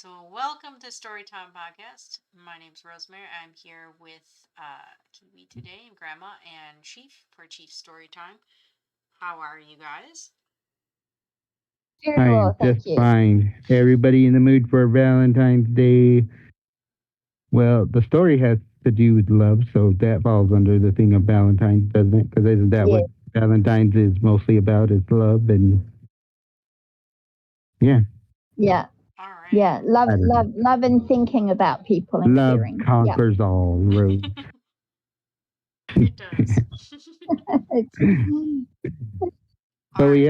So welcome to Storytime Podcast. My name's Rosemary. I'm here with Kiwi today and Grandma and Chief for Chief Storytime. How are you guys? I Very am well, just thank you. fine. Everybody in the mood for Valentine's Day? Well, the story has to do with love, so that falls under the thing of Valentine's, doesn't it? Because isn't that what Yeah, Valentine's is mostly about? Is love and yeah, yeah, All right. yeah. Love, I don't know. love, love, and thinking about people and Love caring. Yeah, conquers all, Rose. It does. it's, All So right.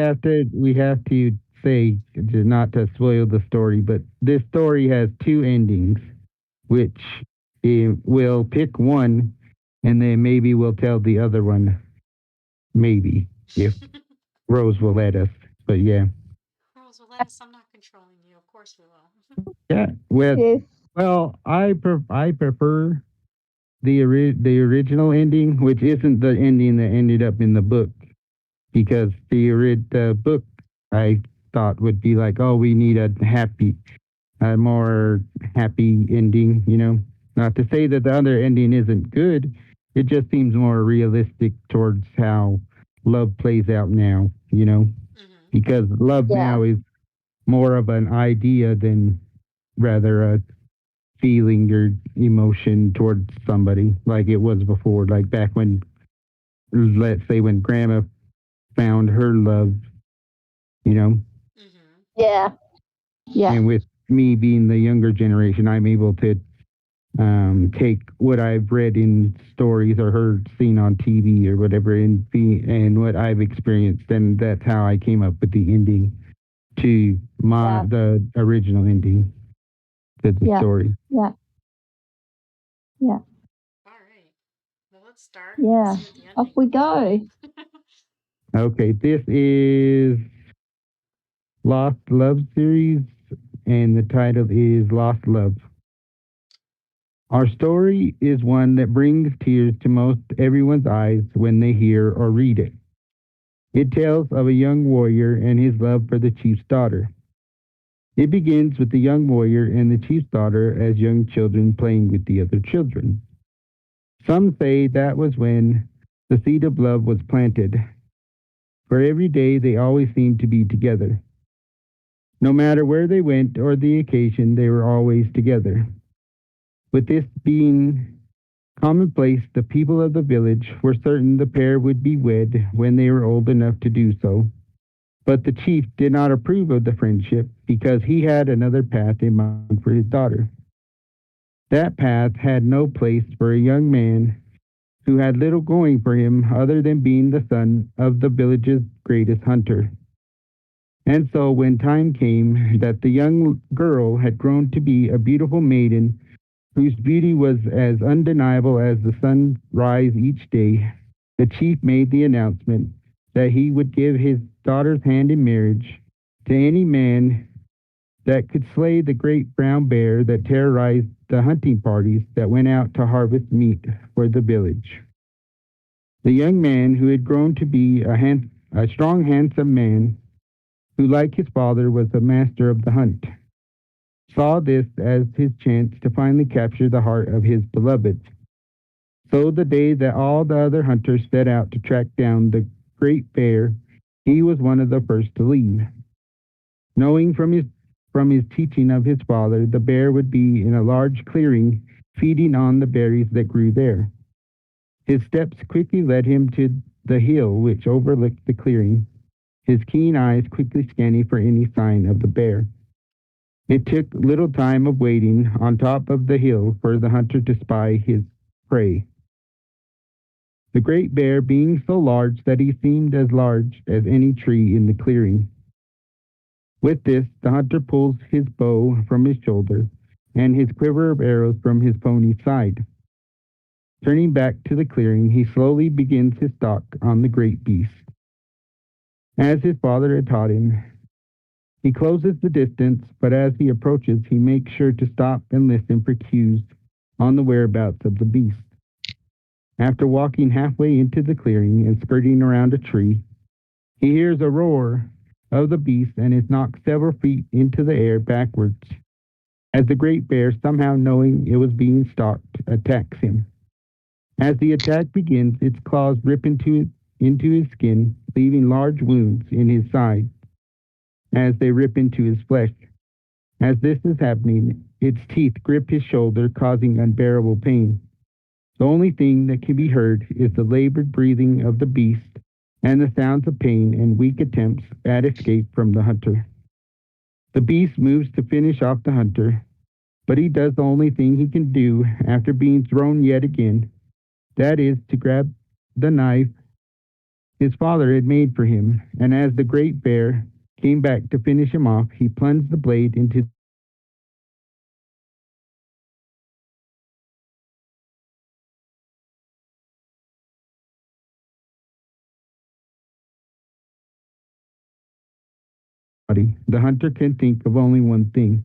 we have to say not to spoil the story, but this story has two endings, which we'll pick one, and then maybe we'll tell the other one. Maybe if Rose will let us. But yeah, Rose will let us. I'm not controlling you. Of course we will. yeah. Well, yes, I prefer the original ending, which isn't the ending that ended up in the book, because the book I thought would be like, oh, we need a more happy ending. Not to say that the other ending isn't good. It just seems more realistic towards how love plays out now. Mm-hmm. Because love yeah, now is more of an idea than rather a feeling or emotion towards somebody like it was before, like back when, let's say, when grandma found her love, you know, Mm-hmm. yeah, yeah, and with me being the younger generation, I'm able to take what I've read in stories or heard seen on TV or whatever and what I've experienced, and that's how I came up with the ending to yeah, the original ending to the yeah, story. yeah, yeah, All right. Well, let's start and yeah. see what the Off ending we is. go. Okay, this is Lost Love series, and the title is Lost Love. Our story is one that brings tears to most everyone's eyes when they hear or read it. It tells of a young warrior and his love for the chief's daughter. It begins with the young warrior and the chief's daughter as young children playing with the other children. Some say that was when the seed of love was planted, for every day they always seemed to be together. No matter where they went or the occasion, they were always together. With this being commonplace, the people of the village were certain the pair would be wed when they were old enough to do so. But the chief did not approve of the friendship because he had another path in mind for his daughter. That path had no place for a young man who had little going for him other than being the son of the village's greatest hunter. And so, when time came that the young girl had grown to be a beautiful maiden whose beauty was as undeniable as the sunrise each day, the chief made the announcement that he would give his daughter's hand in marriage to any man that could slay the great brown bear that terrorized the hunting parties that went out to harvest meat for the village. The young man, who had grown to be a strong, handsome man, who, like his father, was the master of the hunt, saw this as his chance to finally capture the heart of his beloved. So the day that all the other hunters set out to track down the great bear, he was one of the first to leave. Knowing from his teaching of his father, the bear would be in a large clearing feeding on the berries that grew there. His steps quickly led him to the hill which overlooked the clearing, his keen eyes quickly scanning for any sign of the bear. It took little time of waiting on top of the hill for the hunter to spy his prey, the great bear being so large that he seemed as large as any tree in the clearing. With this, the hunter pulls his bow from his shoulder and his quiver of arrows from his pony's side. Turning back to the clearing, he slowly begins his stalk on the great beast. As his father had taught him, he closes the distance, but as he approaches, he makes sure to stop and listen for cues on the whereabouts of the beast. After walking halfway into the clearing and skirting around a tree, he hears a roar of the beast and is knocked several feet into the air backwards. as the great bear, somehow knowing it was being stalked, attacks him. As the attack begins, its claws rip into his skin, leaving large wounds in his side as they rip into his flesh. As this is happening, its teeth grip his shoulder, causing unbearable pain. The only thing that can be heard is the labored breathing of the beast and the sounds of pain and weak attempts at escape from the hunter. The beast moves to finish off the hunter, but he does the only thing he can do after being thrown yet again. That is to grab the knife his father had made for him, and as the great bear came back to finish him off, he plunged the blade into the body. The hunter can think of only one thing: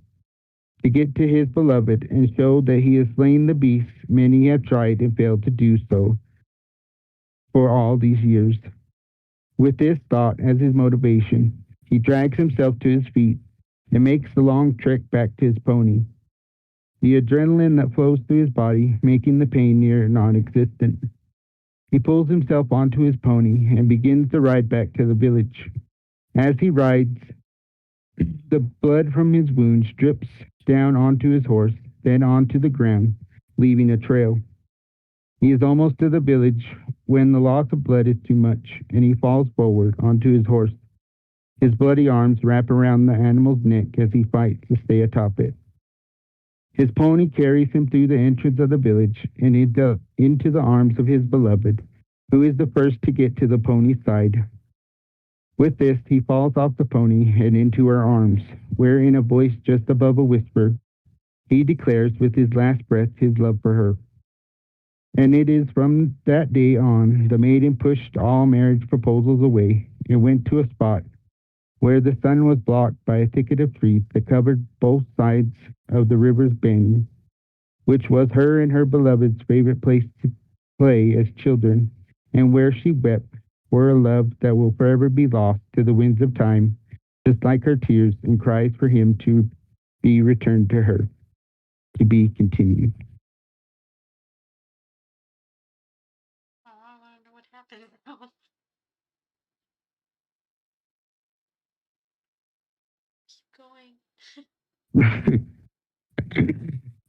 to get to his beloved and show that he has slain the beast many have tried and failed to do so for all these years. With this thought as his motivation, he drags himself to his feet and makes the long trek back to his pony. The adrenaline that flows through his body, making the pain near non existent. He pulls himself onto his pony and begins to ride back to the village. As he rides, the blood from his wounds drips down onto his horse, then onto the ground, leaving a trail. He is almost to the village when the loss of blood is too much, and he falls forward onto his horse. His bloody arms wrap around the animal's neck as he fights to stay atop it. His pony carries him through the entrance of the village and into the arms of his beloved, who is the first to get to the pony's side. With this, he falls off the pony and into her arms, where in a voice just above a whisper, he declares with his last breath his love for her. And it is from that day on the maiden pushed all marriage proposals away and went to a spot where the sun was blocked by a thicket of trees that covered both sides of the river's bend, which was her and her beloved's favorite place to play as children, and where she wept for a love that will forever be lost to the winds of time, just like her tears and cries for him to be returned to her. To be continued. Oh, I wonder what happened. Keep going.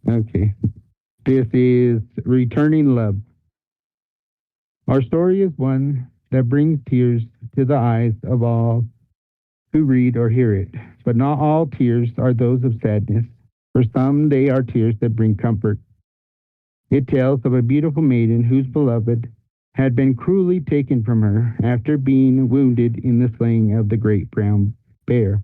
Okay. This is Returning Love. Our story is one that brings tears to the eyes of all who read or hear it. But not all tears are those of sadness. For some, they are tears that bring comfort. It tells of a beautiful maiden whose beloved had been cruelly taken from her after being wounded in the slaying of the great brown bear.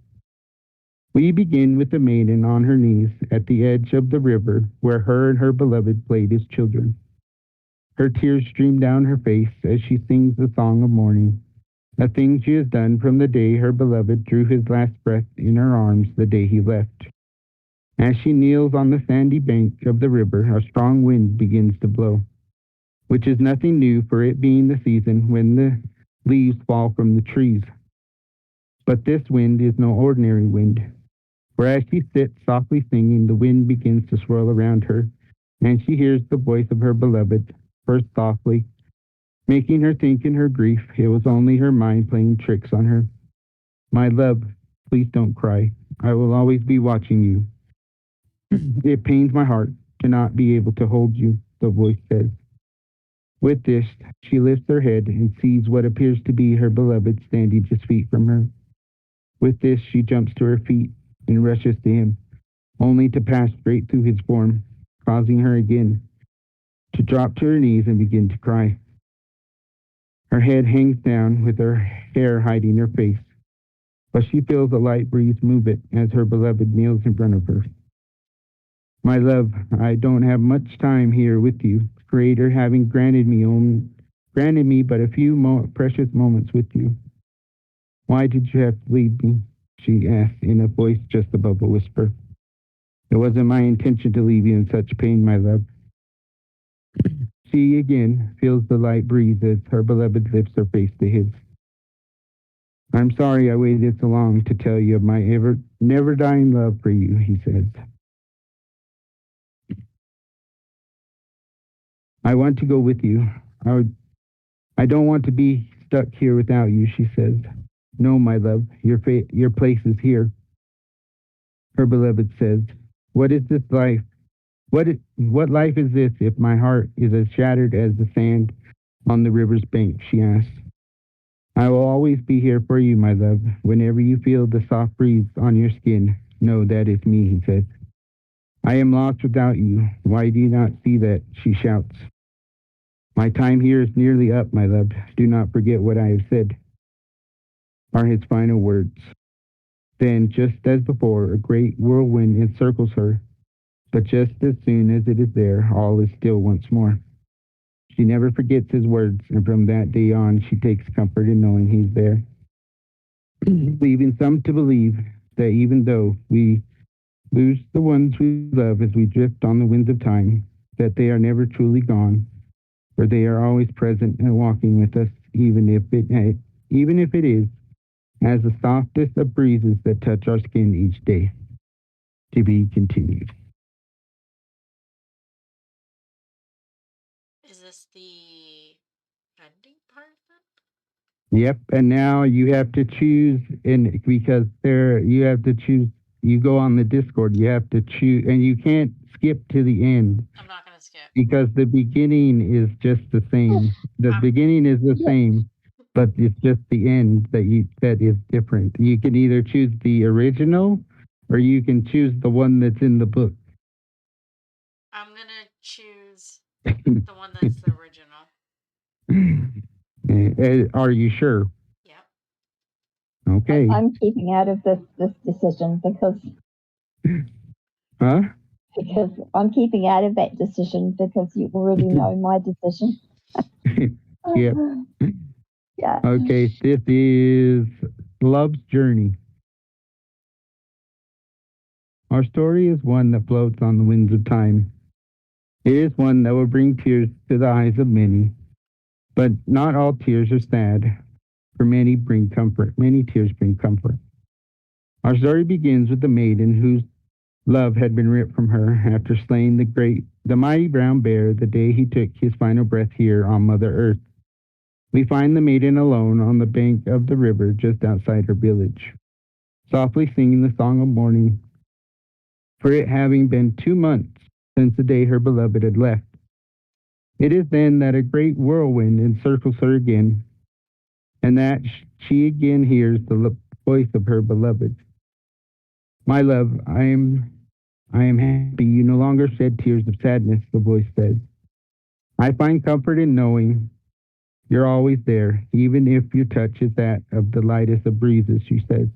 We begin with the maiden on her knees at the edge of the river where her and her beloved played as children. Her tears stream down her face as she sings the song of mourning, a thing she has done from the day her beloved drew his last breath in her arms the day he left. As she kneels on the sandy bank of the river, a strong wind begins to blow, which is nothing new for it being the season when the leaves fall from the trees. But this wind is no ordinary wind, for as she sits softly singing, the wind begins to swirl around her, and she hears the voice of her beloved, first softly, making her think in her grief it was only her mind playing tricks on her. My love, please don't cry. I will always be watching you. It pains my heart to not be able to hold you, the voice says. With this, she lifts her head and sees what appears to be her beloved standing just feet from her. With this, she jumps to her feet and rushes to him, only to pass straight through his form, causing her again to drop to her knees and begin to cry. Her head hangs down with her hair hiding her face, but she feels a light breeze move it as her beloved kneels in front of her. My love, I don't have much time here with you, Creator having granted me but a few precious moments with you. Why did you have to leave me? She asked in a voice just above a whisper. It wasn't my intention to leave you in such pain, my love. She again feels the light breeze as her beloved lifts her face to his. I'm sorry I waited so long to tell you of my never dying love for you, he says. I want to go with you. I don't want to be stuck here without you, she says. No, my love, your place is here, her beloved says. What is this life? What life is this if my heart is as shattered as the sand on the river's bank, she asks. I will always be here for you, my love. Whenever you feel the soft breeze on your skin, know that is me, he says. I am lost without you. Why do you not see that? She shouts. My time here is nearly up, my love. Do not forget what I have said, are his final words. Then, just as before, a great whirlwind encircles her, but just as soon as it is there, all is still once more. She never forgets his words, and from that day on, she takes comfort in knowing he's there, leaving some to believe that even though we lose the ones we love as we drift on the winds of time, that they are never truly gone, for they are always present and walking with us, even if it is as the softest of breezes that touch our skin each day. To be continued. Is this the ending part then? Yep, and now you have to choose, and because you have to choose. You go on the Discord. You have to choose, and you can't skip to the end. I'm not gonna skip because the beginning is just the same. The beginning is the same, but it's just the end that is different. You can either choose the original, or you can choose the one that's in the book. I'm gonna choose the one that's the original. Are you sure? Yep. Okay. I'm keeping out of this decision because I'm keeping out of that decision because you already know my decision. Yep. Yeah. Okay, this is Love's Journey. Our story is one that floats on the winds of time. It is one that will bring tears to the eyes of many. But not all tears are sad, for many bring comfort. Many tears bring comfort. Our story begins with the maiden whose love had been ripped from her after slaying the mighty brown bear the day he took his final breath here on Mother Earth. We find the maiden alone on the bank of the river just outside her village, softly singing the song of mourning for it having been 2 months since the day her beloved had left. It is then that a great whirlwind encircles her again, and that she again hears the voice of her beloved. My love, I am happy you no longer shed tears of sadness, the voice says. I find comfort in knowing you're always there, even if your touch is that of the lightest of breezes, she says.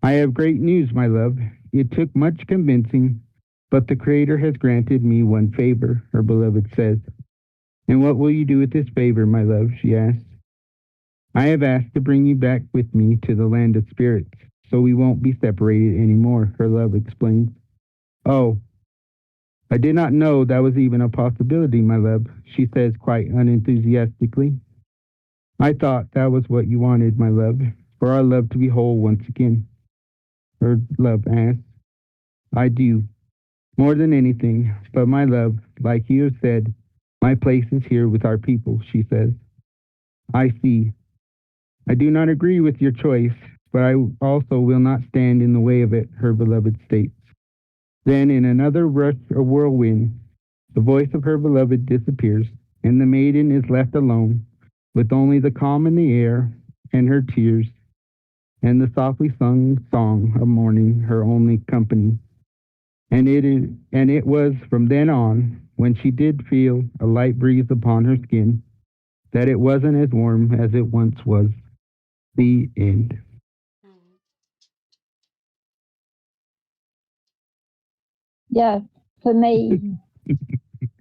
I have great news, my love. It took much convincing, but the Creator has granted me one favor, her beloved says. And what will you do with this favor, my love? She asks. I have asked to bring you back with me to the land of spirits, so we won't be separated anymore, her love explains. Oh, I did not know that was even a possibility, my love, she says quite unenthusiastically. I thought that was what you wanted, my love, for our love to be whole once again. Her love asks. I do, more than anything, but my love, like you have said, my place is here with our people, she says. I see. I do not agree with your choice, but I also will not stand in the way of it, her beloved states. Then, in another rush or whirlwind, the voice of her beloved disappears, and the maiden is left alone, with only the calm in the air and her tears, and the softly sung song of mourning her only company. And it was from then on, when she did feel a light breeze upon her skin, that it wasn't as warm as it once was. The end. Yeah, for me,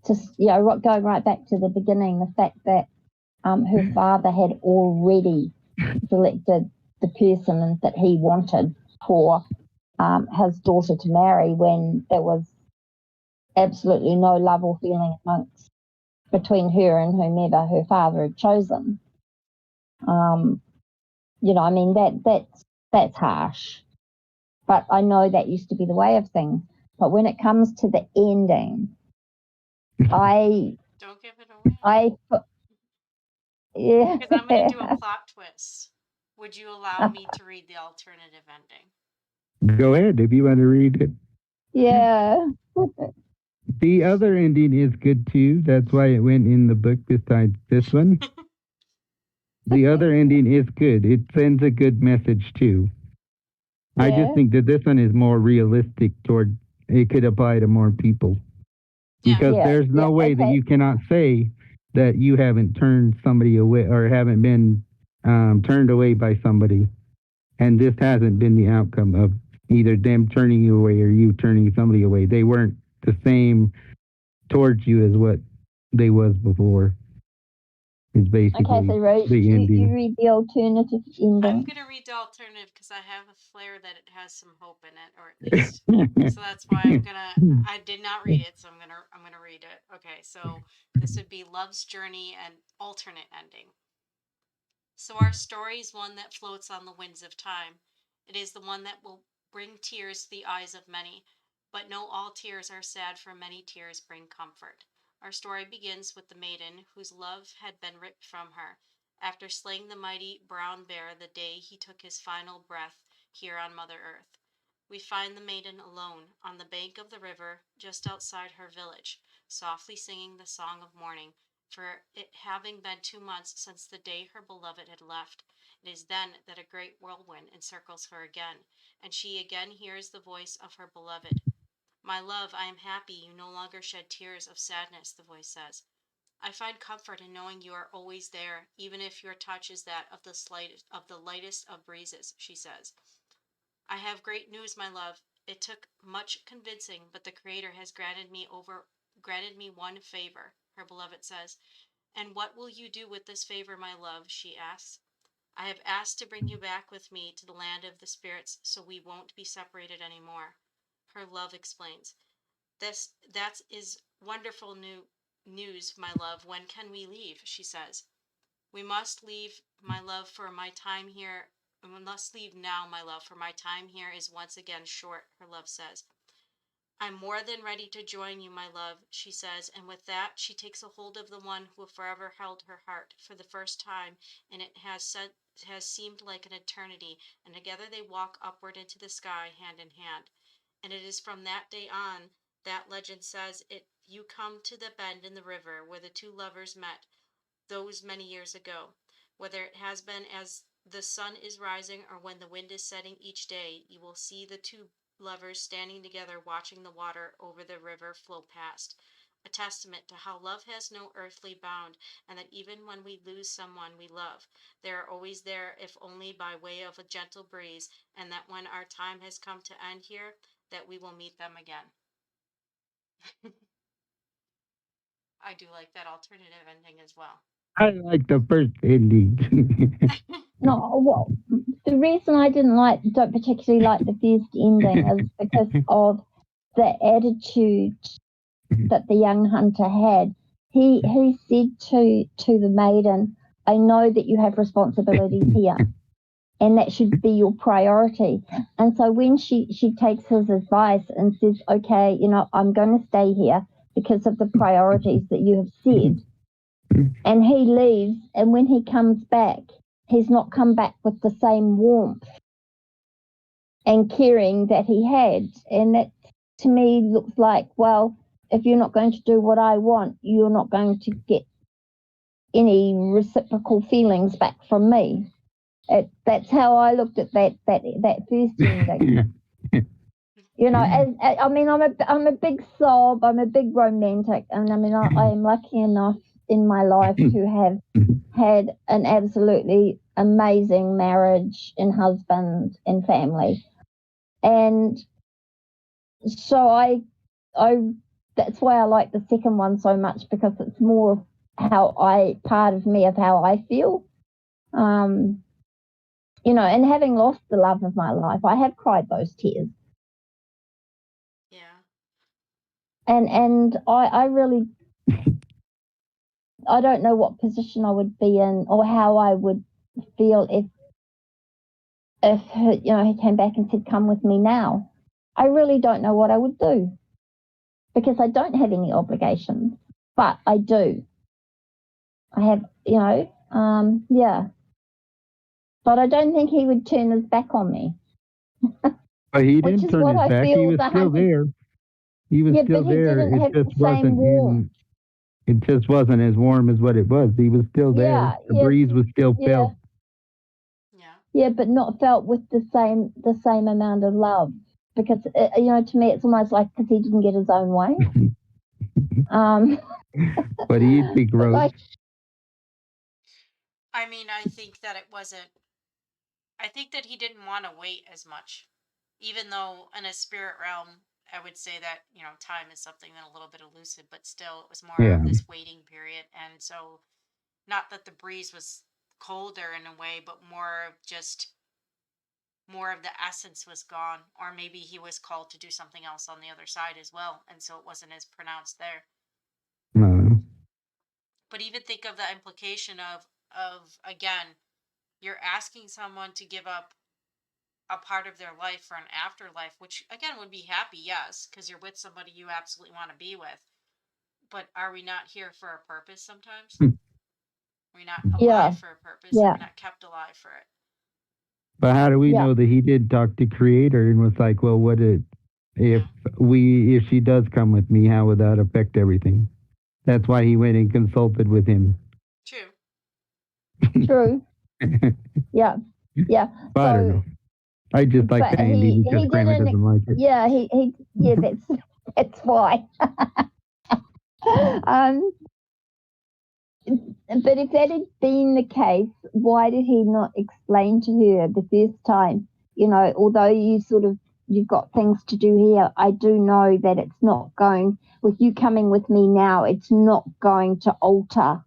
just going right back to the beginning, the fact that her father had already selected the person that he wanted for his daughter to marry when there was absolutely no love or feeling between her and whomever her father had chosen. I mean that's harsh, but I know that used to be the way of things. But when it comes to the ending, I Don't give it away. Yeah. Because I'm going to do a plot twist. Would you allow me to read the alternative ending? Go ahead if you want to read it. Yeah. The other ending is good too. That's why it went in the book besides this one. The other ending is good. It sends a good message too. I just Yeah. think that this one is more realistic toward it could apply to more people. Yeah. Because Yeah. there's no way that Okay. you cannot say that you haven't turned somebody away or haven't been turned away by somebody. And this hasn't been the outcome of either them turning you away or you turning somebody away. They weren't the same towards you as what they was before. Is Okay, basically so Rose, the you ending. read the alternative I'm ending. going to read the alternative because I have a flair that it has some hope in it, or at least. So that's why I did not read it, so I'm gonna read it. Okay, so this would be Love's Journey and alternate ending. So our story is one that floats on the winds of time. It is the one that will bring tears to the eyes of many. But no, all tears are sad, for many tears bring comfort. Our story begins with the maiden whose love had been ripped from her after slaying the mighty brown bear the day he took his final breath here on Mother Earth. We find the maiden alone on the bank of the river just outside her village, softly singing the song of mourning, for it having been 2 months since the day her beloved had left. It is then that a great whirlwind encircles her again, and she again hears the voice of her beloved. My love, I am happy you no longer shed tears of sadness, the voice says. I find comfort in knowing you are always there, even if your touch is that of the lightest of breezes, she says. I have great news, my love. It took much convincing, but the Creator has granted me one favor, her beloved says. And what will you do with this favor, my love? She asks. I have asked to bring you back with me to the land of the spirits so we won't be separated anymore. Her love explains. That is wonderful news, my love. When can we leave? She says. We must leave, my love, for my time here. We must leave now, my love, for my time here is once again short, her love says. I'm more than ready to join you, my love, she says, and with that she takes a hold of the one who forever held her heart for the first time, and it has seemed like an eternity, and together they walk upward into the sky, hand in hand. And it is from that day on that legend says it you come to the bend in the river where the two lovers met those many years ago. Whether it has been as the sun is rising or when the wind is setting each day, you will see the two lovers standing together watching the water over the river flow past. A testament to how love has no earthly bound, and that even when we lose someone we love, they are always there, if only by way of a gentle breeze, and that when our time has come to end here, that we will meet them again. I do like that alternative ending as well. I like the first ending. No, well, the reason I don't particularly like the first ending is because of the attitude that the young hunter had. He said to the maiden, I know that you have responsibilities here, and that should be your priority. And so when she takes his advice and says, okay, I'm going to stay here because of the priorities that you have said, and he leaves, and when he comes back, he's not come back with the same warmth and caring that he had. And that to me looks like, well, if you're not going to do what I want, you're not going to get any reciprocal feelings back from me. That's how I looked at that first ending. I mean, I'm a big sob. I'm a big romantic, and I mean, I am lucky enough in my life to have had an absolutely amazing marriage and husband and family, and so I that's why I like the second one so much, because it's more part of me of how I feel. And having lost the love of my life, I have cried those tears. Yeah. And I really, I don't know what position I would be in or how I would feel if he came back and said, come with me now. I really don't know what I would do, because I don't have any obligations. but I do. I have, yeah. But I don't think he would turn his back on me. But he Which didn't is turn what his I back. He feel was the still 100. there. He was Yeah, still but he there. didn't It have just the same wasn't warmth. in. It just wasn't as warm as what it was. He was still there. Yeah, The yeah, breeze was still yeah, felt. Yeah. yeah, but not felt with the same amount of love. Because to me, it's almost like because he didn't get his own way. But he'd be gross. Like, I mean, I think that it wasn't. I think that he didn't want to wait as much, even though in a spirit realm, I would say that time is something that a little bit elusive, but still, it was more Yeah. of this waiting period, and so not that the breeze was colder in a way, but more of the essence was gone, or maybe he was called to do something else on the other side as well, and so it wasn't as pronounced there. But even think of the implication of again, you're asking someone to give up a part of their life for an afterlife, which again would be happy, yes, because you're with somebody you absolutely want to be with. But are we not here for a purpose sometimes? We're not alive for a purpose, and yeah, we're not kept alive for it. But how do we yeah, know that he did talk to Creator and was like, well, if she does come with me, how would that affect everything? That's why he went and consulted with him. true. Yeah, yeah. But I don't know. I just like the ending because Kramer doesn't like it. Yeah, yeah, that's why. But if that had been the case, why did he not explain to her the first time? Although you've got things to do here, I do know that it's not going, with you coming with me now, it's not going to alter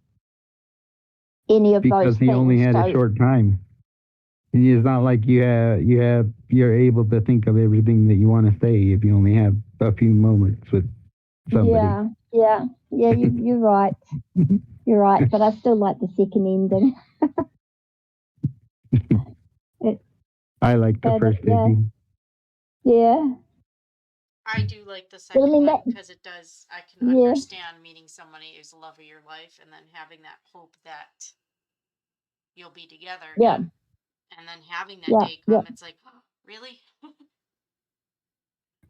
any of those things. Because he only had a short time. It's not like you're able to think of everything that you want to say if you only have a few moments with somebody. Yeah. You're right. You're right, but I still like the second ending. I like the first ending. Yeah. I do like the second one because it does. I can understand meeting somebody who's the love of your life, and then having that hope that you'll be together again, and then having that day come. It's like, oh, really?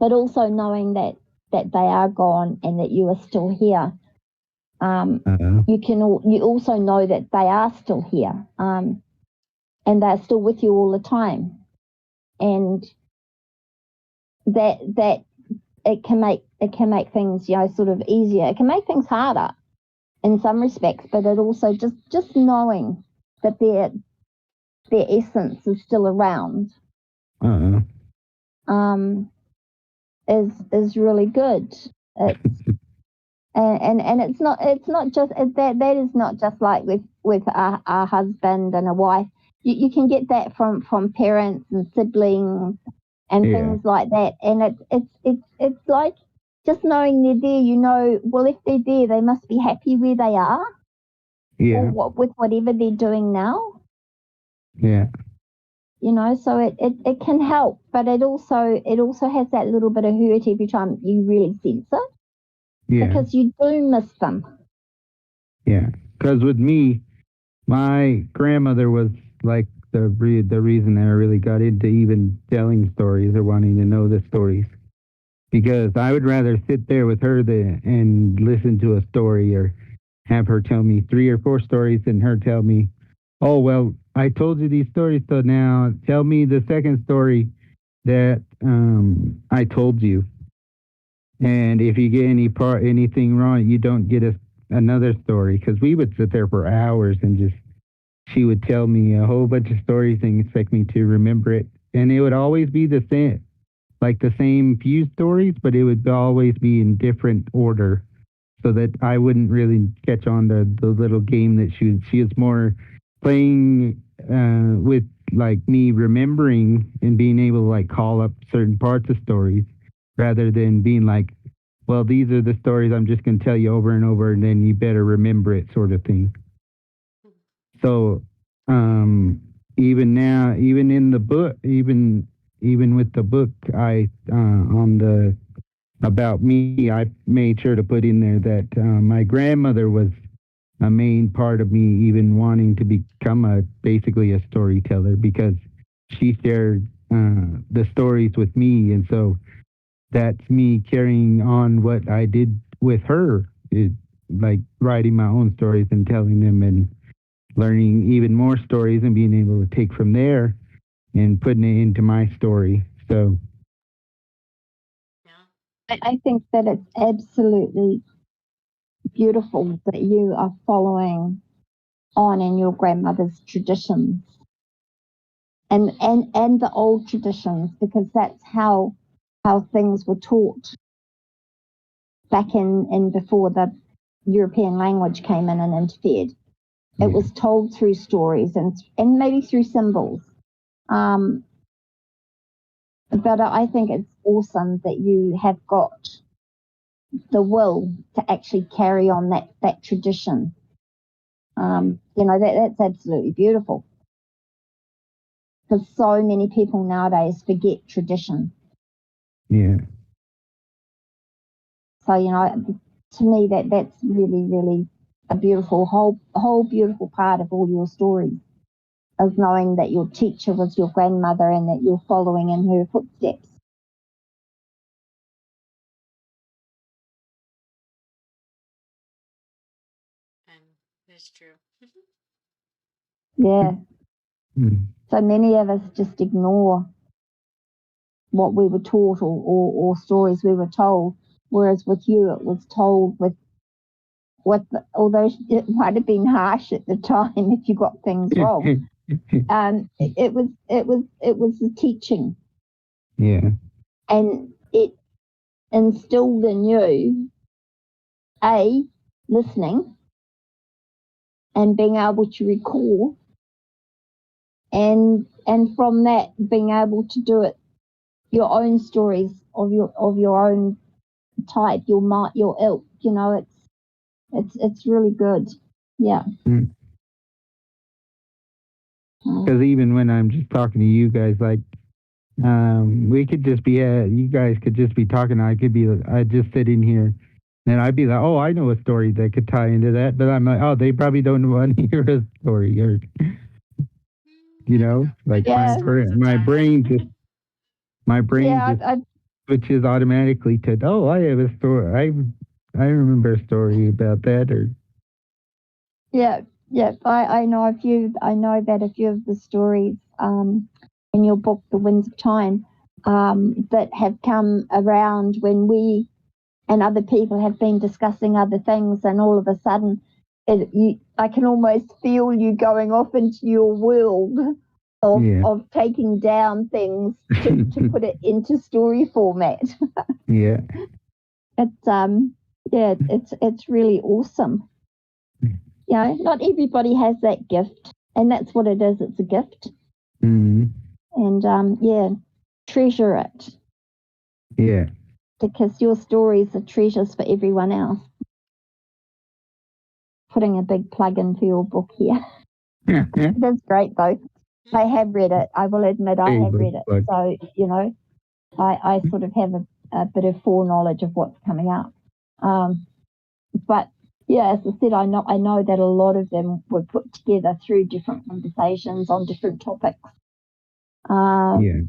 But also knowing that they are gone and that you are still here. You also know that they are still here, and they're still with you all the time, and that it can make things sort of easier. It can make things harder in some respects, but it also just knowing that their essence is still around is really good. And it's not just that is not just like with a husband and a wife. You can get that from parents and siblings and things like that. And it's like just knowing they're there. Well, if they're there, they must be happy where they are. Yeah. Or with whatever they're doing now. Yeah. So it can help, but it also has that little bit of hurt every time you really sense it. Yeah. Because you do miss them. Yeah. Because with me, my grandmother was like the reason that I really got into even telling stories or wanting to know the stories. Because I would rather sit there with her and listen to a story or have her tell me 3 or 4 stories than her tell me, oh, well, I told you these stories, so now tell me the second story that I told you. And if you get anything wrong, you don't get another story. Because we would sit there for hours and she would tell me a whole bunch of stories and expect me to remember it. And it would always be the same, like the same few stories, but it would always be in different order so that I wouldn't really catch on to the little game that she was more playing with like me remembering and being able to like call up certain parts of stories rather than being like, well, these are the stories I'm just going to tell you over and over and then you better remember it sort of thing. So even now, even in the book, even with the book, I on about me, I made sure to put in there that my grandmother was a main part of me even wanting to become basically a storyteller because she shared the stories with me, and so that's me carrying on what I did with her, like writing my own stories and telling them and learning even more stories and being able to take from there and putting it into my story. So Yeah. I think that it's absolutely beautiful that you are following on in your grandmother's traditions and the old traditions, because that's how things were taught back in before the European language came in and interfered. yeah. It was told through stories and maybe through symbols. Um, but I think it's awesome that you have got the will to actually carry on that tradition. That's absolutely beautiful, because so many people nowadays forget tradition. Yeah. So to me that's really, really a beautiful whole beautiful part of all your stories, is knowing that your teacher was your grandmother and that you're following in her footsteps. And it's true. Yeah. Mm. So many of us just ignore what we were taught or stories we were told, whereas with you it was told with although it might have been harsh at the time if you got things wrong. It was the teaching, Yeah. and it instilled in you listening and being able to recall, and from that being able to do it your own stories of your own type, your ilk. It's really good. Yeah. Because even when I'm just talking to you guys, like we could just be you guys could just be talking. I'd just sit in here, and I'd be like, oh, I know a story that could tie into that, but I'm like, oh, they probably don't want to hear a story, or I don't know. I like know the Yeah. stories that my tie in. brain just Yeah. switches automatically to, oh, I have a story. I remember a story about that, or Yeah. Yeah. I know a few. I know that a few of the stories in your book, The Winds of Time, that have come around when we and other people have been discussing other things, and all of a sudden, I can almost feel you going off into your world yeah, of taking down things to put it into story format. yeah, It's really awesome. Not everybody has that gift, and that's what it is. It's a gift, mm, and treasure it, yeah. because your stories are treasures for everyone else. Putting a big plug in for your book here. That's great, though. I have read it. I will admit I have read it. Like, So, I sort of have a bit of foreknowledge of what's coming up. But yeah, as I said, I know that a lot of them were put together through different conversations on different topics. yeah,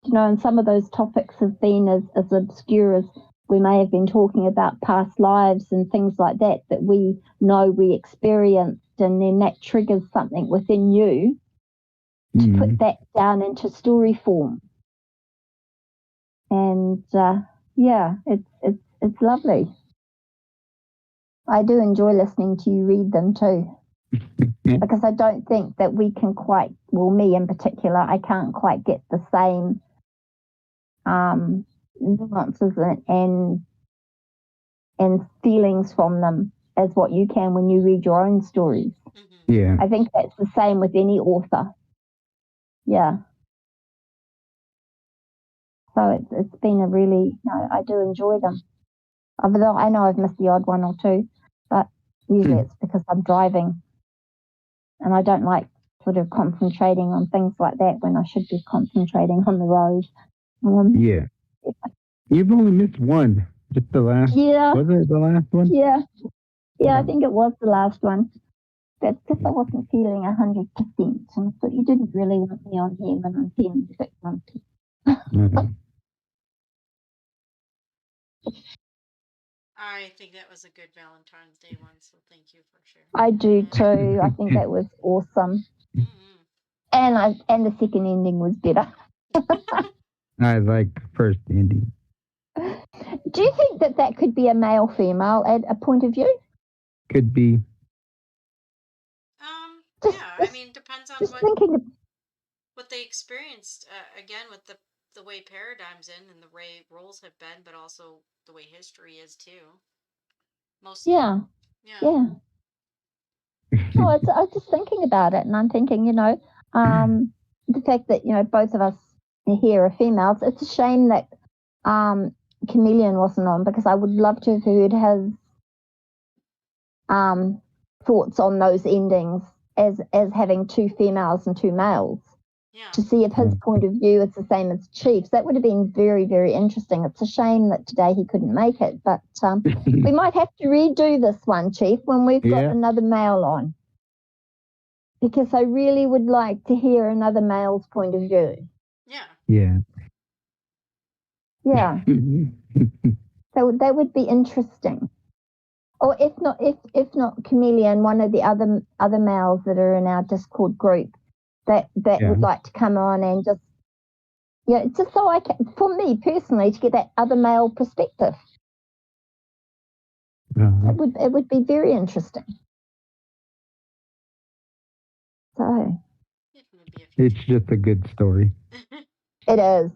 And some of those topics have been as obscure as we may have been talking about past lives and things like that we know we experienced, and then that triggers something within you to put that down into story form. And it's lovely. I do enjoy listening to you read them too, because I don't think that we can quite, well, me in particular, I can't quite get the same nuances and feelings from them as what you can when you read your own stories. Mm-hmm. yeah. I think that's the same with any author. Yeah. So it's been a really, I do enjoy them. Although I know I've missed the odd one or two, but usually it's because I'm driving and I don't like sort of concentrating on things like that when I should be concentrating on the road. Yeah. You've only missed one. Just the last. Yeah, Was it the last one? yeah, I Oh. think it was the last one. That's because I wasn't feeling 100%. And I thought you didn't really want me on here when I'm feeling 6 months. I think that was a good Valentine's Day one, so thank you for sharing. I do too. I think that was awesome. Mm-hmm. And the second ending was better. I like first ending. Do you think that could be a male female at a point of view? Could be. I mean, depends on what they experienced. Again, with the way paradigms in and the way roles have been, but also the way history is too. Yeah. Oh, I was just thinking about it, and I'm thinking, the fact that both of us here are females. It's a shame that Chameleon wasn't on, because I would love to have heard his thoughts on those endings as having 2 females and 2 males. Yeah. To see if his point of view is the same as Chief's. That would have been very, very interesting. It's a shame that today he couldn't make it, but we might have to redo this one, Chief, when we've got another male on, because I really would like to hear another male's point of view. Yeah. That would be interesting. Or if not Chameleon, one of the other males that are in our Discord group that would like to come on and just so I can, for me personally, to get that other male perspective. It would be very interesting. So it's just a good story. It is.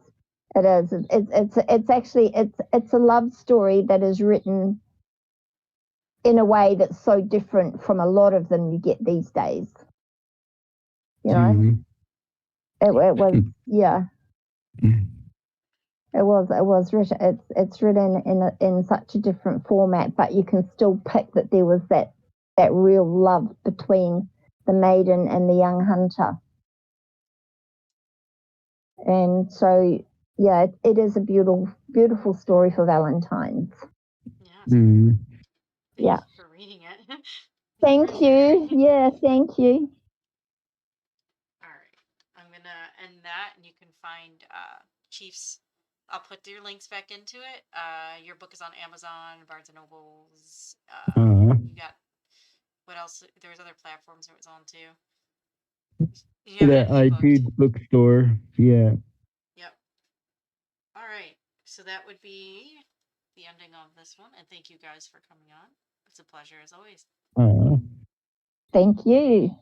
It's actually it's a love story that is written in a way that's so different from a lot of them you get these days. It was It was written. It's written in such a different format, but you can still pick that there was that real love between the maiden and the young hunter. And so, it is a beautiful story for Valentine's. Thank you for reading it. Thank you. Yeah, thank you. All right. I'm going to end that, and you can find Chief's. I'll put your links back into it. Your book is on Amazon, Barnes and Nobles. You got, what else? There was other platforms it was on too. The iTunes bookstore. Yeah. Yep. All right. So that would be the ending of this one. And thank you guys for coming on. It's a pleasure as always. Thank you.